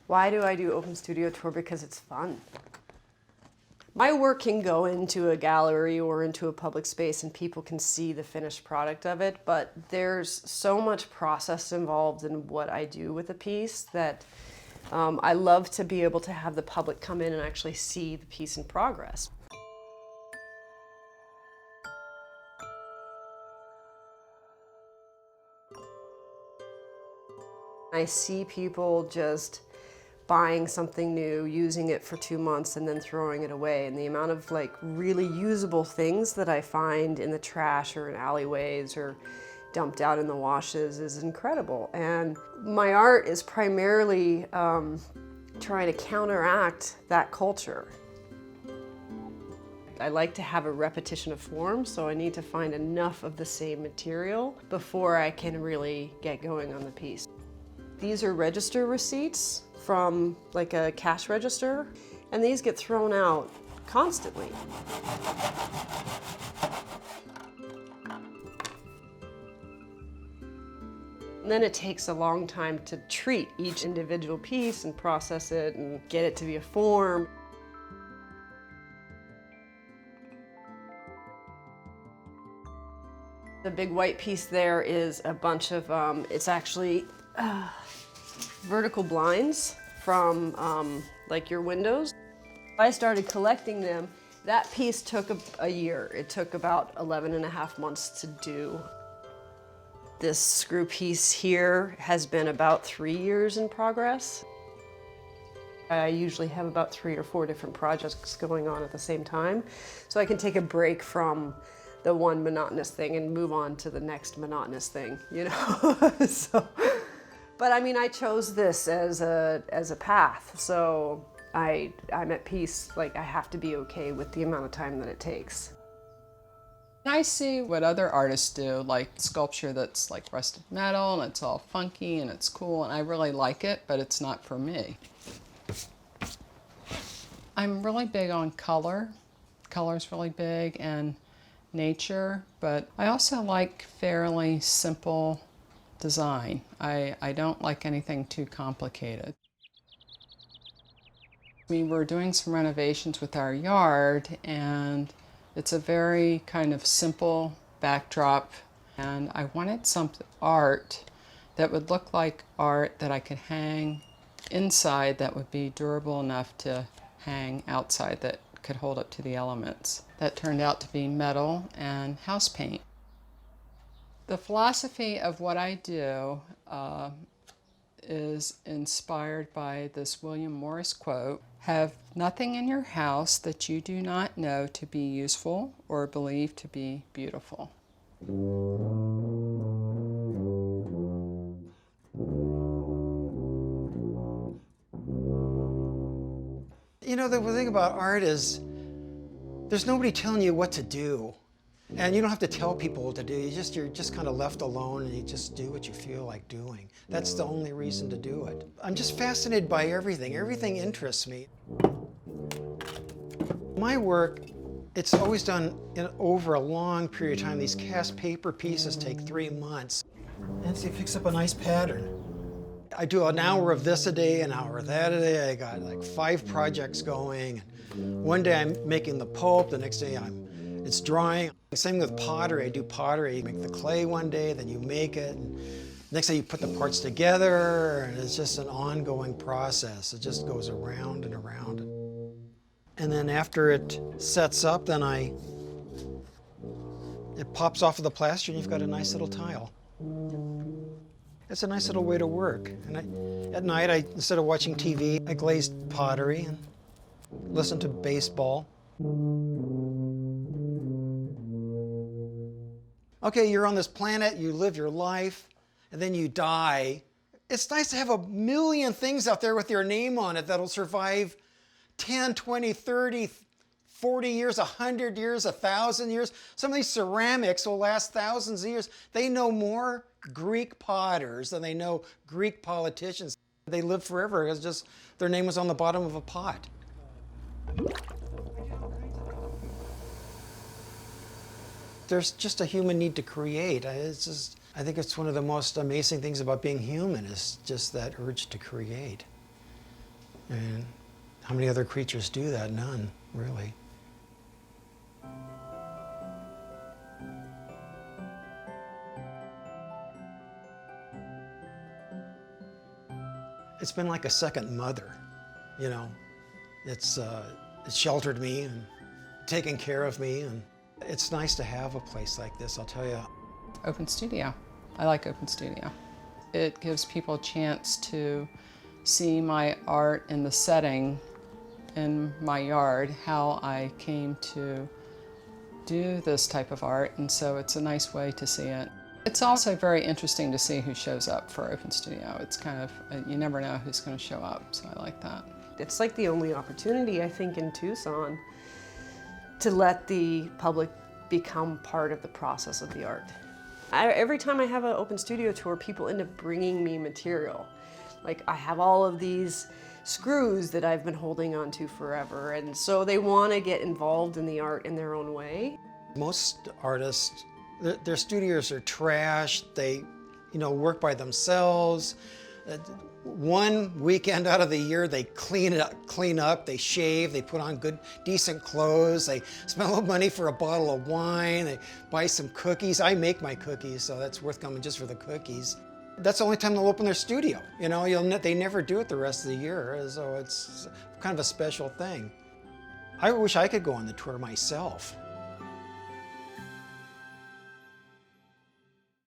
Why do I do open studio tour? Because it's fun. My work can go into a gallery or into a public space and people can see the finished product of it, but there's so much process involved in what I do with a piece that I love to be able to have the public come in and actually see the piece in progress. I see people just buying something new, using it for 2 months and then throwing it away. And the amount of like really usable things that I find in the trash or in alleyways or dumped out in the washes is incredible. And my art is primarily trying to counteract that culture. I like to have a repetition of form, so I need to find enough of the same material before I can really get going on the piece. These are register receipts from like a cash register, and these get thrown out constantly. And then it takes a long time to treat each individual piece and process it and get it to be a form. The big white piece there is a bunch of, it's actually vertical blinds from like your windows. I started collecting them. That piece took a year. It took about 11.5 months to do. This screw piece here has been about 3 years in progress. I usually have about 3 or 4 different projects going on at the same time, so I can take a break from the one monotonous thing and move on to the next monotonous thing, you know? So, but I mean, I chose this as a path, so I'm at peace. Like, I have to be okay with the amount of time that it takes. I see what other artists do, like sculpture that's like rusted metal and it's all funky and it's cool, and I really like it, but it's not for me. I'm really big on color. Color's really big, and nature, but I also like fairly simple design. I don't like anything too complicated. We were doing some renovations with our yard, and it's a very kind of simple backdrop, and I wanted some art that would look like art that I could hang inside that would be durable enough to hang outside, that could hold up to the elements. That turned out to be metal and house paint. The philosophy of what I do is inspired by this William Morris quote: "Have nothing in your house that you do not know to be useful or believe to be beautiful." You know, the thing about art is there's nobody telling you what to do. And you don't have to tell people what to do. You're just kind of left alone, and you just do what you feel like doing. That's the only reason to do it. I'm just fascinated by everything. Everything interests me. My work, it's always done over a long period of time. These cast paper pieces take 3 months. And so you fix up a nice pattern. I do an hour of this a day, an hour of that a day. I got like 5 projects going. One day I'm making the pulp, the next day it's drying. Same with pottery. I do pottery. You make the clay one day, then you make it. And next day you put the parts together, and it's just an ongoing process. It just goes around and around. And then after it sets up, then it pops off of the plaster, and you've got a nice little tile. It's a nice little way to work. And at night, instead of watching TV, I glazed pottery and listened to baseball. Okay, you're on this planet, you live your life, and then you die. It's nice to have a million things out there with your name on it that'll survive 10, 20, 30, 40 years, 100 years, 1,000 years. Some of these ceramics will last thousands of years. They know more Greek potters than they know Greek politicians. They live forever. It's just their name was on the bottom of a pot. There's just a human need to create. I think it's one of the most amazing things about being human, is just that urge to create. And how many other creatures do that? None, really. It's been like a second mother, you know. It's sheltered me and taken care of me, and it's nice to have a place like this, I'll tell you. Open studio. I like open studio. It gives people a chance to see my art in the setting in my yard, how I came to do this type of art, and so it's a nice way to see it. It's also very interesting to see who shows up for open studio. It's kind of, you never know who's going to show up, so I like that. It's like the only opportunity, I think, in Tucson to let the public become part of the process of the art. Every time I have an open studio tour, people end up bringing me material. Like, I have all of these screws that I've been holding on to forever, and so they want to get involved in the art in their own way. Most artists, their studios are trashed. They, work by themselves. One weekend out of the year, they clean up, they shave, they put on good, decent clothes, they spend a little money for a bottle of wine, they buy some cookies. I make my cookies, so that's worth coming just for the cookies. That's the only time they'll open their studio. They never do it the rest of the year, so it's kind of a special thing. I wish I could go on the tour myself.